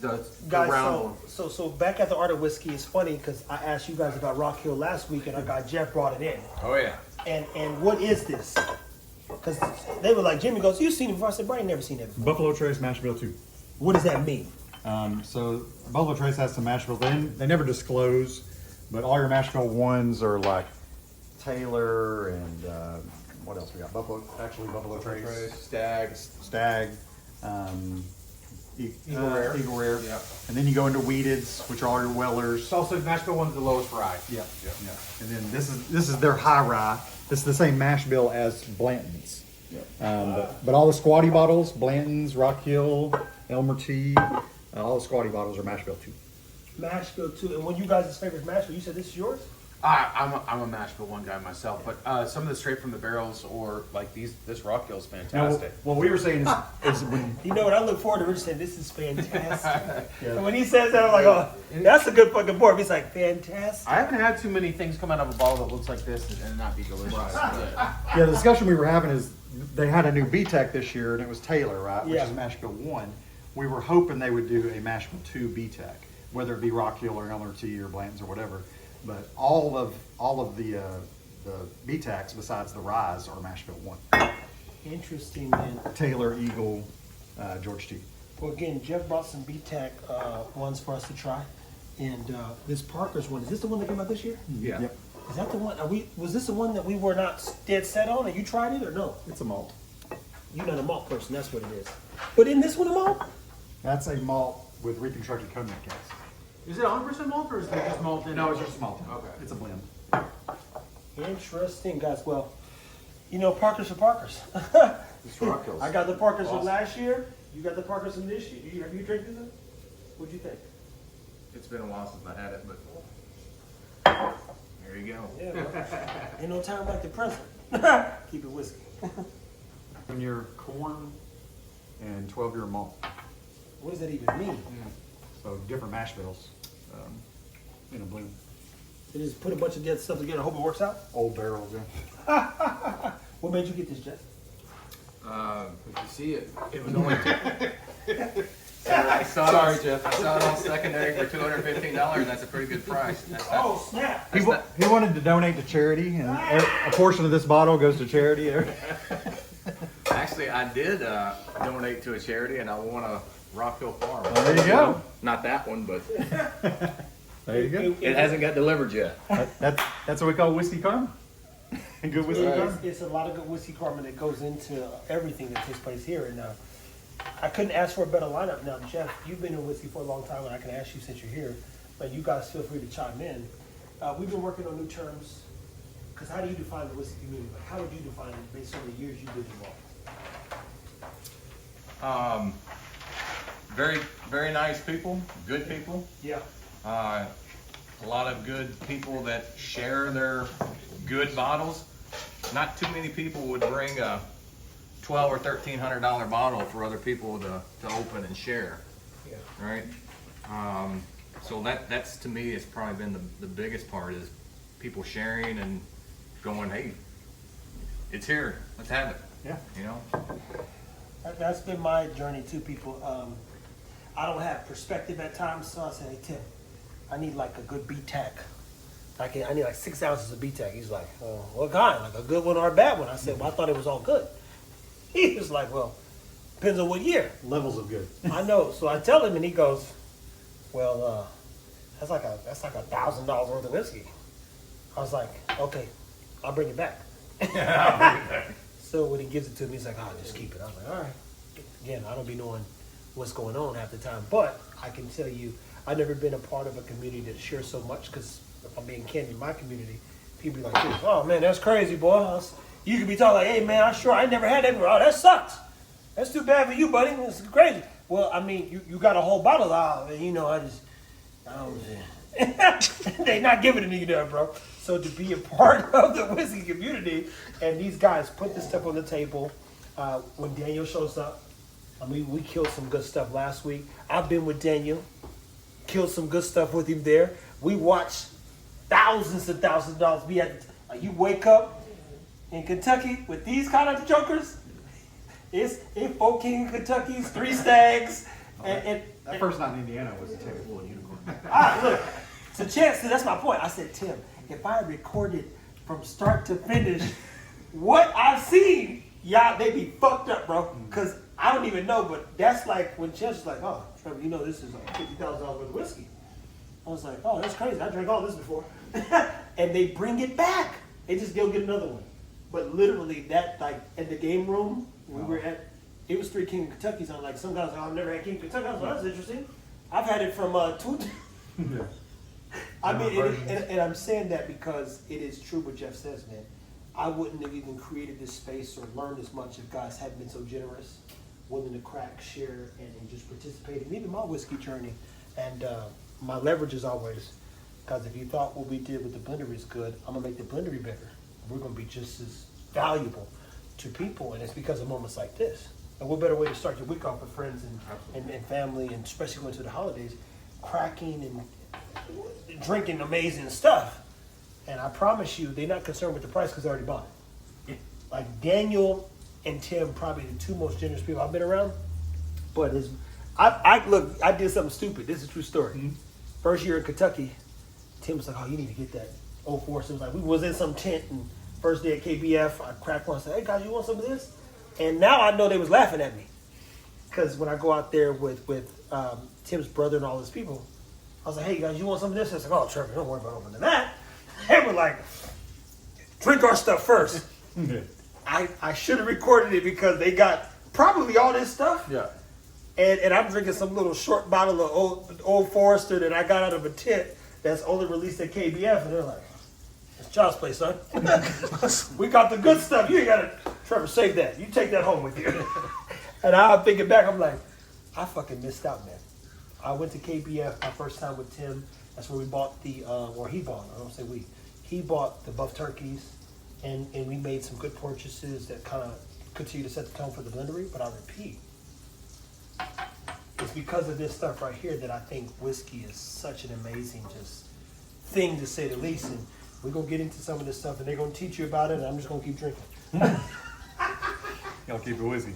the Guys, round one. so back at the Art of Whiskey, it's funny because I asked you guys about Rock Hill last week, and our guy Jeff brought it in. Oh yeah. And what is this? Because they were like, Jimmy goes, "You've seen it before." I said, "Brian, never seen it before." Buffalo Trace Mash Bill 2. What does that mean? So Buffalo Trace has some mash bills. They never disclose, but all your mash bill ones are like Taylor and what else we got? Buffalo Trace, Stag, Eagle Rare. Yeah. And then you go into Weededs, which are all your Wellers. Salsa Nashville one's the lowest rye. Yeah. And then this is their high rye. This is the same mash bill as Blanton's. But all the squatty bottles, Blanton's, Rock Hill, Elmer T, all the squatty bottles are mash bill 2. Mashville too. And when you guys' favorite Mashville, you said this is yours? I'm a Nashville one guy myself, but some of the straight from the barrels or like this Rock Hill is fantastic. What we were saying is when You know what? I look forward to Rich saying, "This is fantastic." And when he says that, I'm like, "Oh, that's a good fucking board." He's like, "Fantastic." I haven't had too many things come out of a bottle that looks like this and not be delicious. Yeah. the discussion we were having is they had a new BTEC this year and it was Taylor, right? Which Yeah. is mash bill 1. We were hoping they would do a mash bill 2 BTEC, whether it be Rock Hill or Elmer T or Blanton's or whatever. But all of the BTECs besides the ryes are mash bill 1. Interesting, man. Taylor, Eagle, George T. Well, again, Jeff brought some BTAC ones for us to try, and this Parker's one. Is this the one that came out this year? Yeah. Yep. Is that the one? Was this the one that we were not dead set on? And you tried it or no? It's a malt. You're not a malt person. That's what it is. But isn't this one a malt? That's a malt with reconstructed cognac case. Is it 100% malt or is there just malt in it? No, it's just malt. Okay. It's a blend. Interesting, guys. Well, you know, Parker's are Parker's. It's Rock Hills. I got the Parker's from Awesome. last year. You got the Parker's from this year. Have you drank this? What'd you think? It's been a while since I had it, but there you go. Yeah, well, ain't no time like the present. Keep it whiskey. 7-year corn and 12-year malt. What does that even mean? So different mash bills in a blend. They just put a bunch of good stuff together. Hope it works out. Old barrels, yeah. What made you get this, Jeff? If you see it, it was only. Sorry, Jeff. I saw it on secondary for $215. That's a pretty good price. Oh, snap. He wanted to donate to charity, and a portion of this bottle goes to charity. Actually, I did donate to a charity, and I won a Rock Hill Farm. There you go. Not that one, but There you go. it hasn't got delivered yet. That's what we call whiskey karma. Good whiskey karma. It's a lot of good whiskey karma that goes into everything that takes place here. And I couldn't ask for a better lineup. Now, Jeff, you've been in whiskey for a long time, and I can ask you since you're here, but you guys feel free to chime in. We've been working on new terms. Because how do you define the whiskey community? Like, how would you define it based on the years you've been involved? Very, very nice people, good people. Yeah. A lot of good people that share their good bottles. Not too many people would bring a $1,200 or $1,300 bottle for other people to open and share, Yeah. right? So that's to me has probably been the biggest part is people sharing and going, hey, it's here, let's have it. Yeah. You know? That's been my journey too, people. I don't have perspective at times, so I say, "Hey, Tim, I need like a good BTAC. I need like 6 ounces of BTAC." He's like, "What kind? Like a good one or a bad one?" I said, "Well, I thought it was all good." He was like, "Well, depends on what year." Levels of good. I know. So I tell him, and he goes, "Well, that's like $1,000 worth of whiskey." I was like, "Okay, I'll bring it back." So when he gives it to me, he's like, "Oh, just keep it." I was like, "All right." Again, I don't be knowing what's going on half the time, but I can tell you, I've never been a part of a community that shares so much. Because if I'm being candid, in my community, people be like, "Oh man, that's crazy, boy." You could be talking like, "Hey man, I never had that. Oh, that sucks. That's too bad for you, buddy. It's crazy." Well, I mean, you got a whole bottle of, you know, I don't. They not giving it to you there, bro. So to be a part of the whiskey community, and these guys put this stuff on the table. When Daniel shows up, I mean, we killed some good stuff last week. I've been with Daniel, killed some good stuff with him there. We watched thousands and thousands of dollars. You wake up in Kentucky with these kind of jokers. It's 4 King Kentuckys, 3 Stags, And That first night in Indiana was a table full of unicorns. look, so Chance, that's my point. I said, Tim, if I recorded from start to finish what I've seen, y'all, they be fucked up, bro. Cause I don't even know, but that's like when Chance was like, oh, Trevor, you know this is like $50,000 worth of whiskey. I was like, oh, that's crazy. I drank all this before. And they bring it back. They just go get another one. But literally that, like, in the game room, we were at, it was 3 King Kentucky's. I'm like, some guys, oh, I've never had King Kentucky. I was like, that's interesting. I've had it from two. Yeah. I mean, and I'm saying that because it is true what Jeff says, man. I wouldn't have even created this space or learned as much if guys hadn't been so generous, willing to crack, share, and just participate in even my whiskey journey. And my leverage is always, because if you thought what we did with the blendery is good, I'm going to make the blendery bigger. We're going to be just as valuable to people, and it's because of moments like this. And what better way to start your week off with friends and family, and especially going to the holidays, cracking and drinking amazing stuff. And I promise you, they're not concerned with the price because they already bought it. Like Daniel and Tim, probably the 2 most generous people I've been around. But I did something stupid. This is a true story. Mm-hmm. First year in Kentucky, Tim was like, "Oh, you need to get that 04." So it was like we was in some tent, and first day at KBF, I cracked one. I said, "Hey guys, you want some of this?" And now I know they was laughing at me because when I go out there with Tim's brother and all his people, I was like, "Hey guys, you want some of this?" I was like, "Oh, Trevor, don't worry about opening that." They were like, "Drink our stuff first." Yeah. I should have recorded it because they got probably all this stuff. Yeah. And I'm drinking some little short bottle of Old Forester that I got out of a tent that's only released at KBF. And they're like, "It's child's play, son. We got the good stuff. You ain't got to, Trevor, save that. You take that home with you." And I'm thinking back, I'm like, I fucking missed out, man. I went to KBF my first time with Tim. That's where we bought the, or he bought, I don't say we. He bought the buff turkeys, and we made some good purchases that kind of continue to set the tone for the blendery. But I repeat, it's because of this stuff right here that I think whiskey is such an amazing just thing, to say the least. And we're going to get into some of this stuff, and they're going to teach you about it, and I'm just going to keep drinking. Y'all keep it whiskey.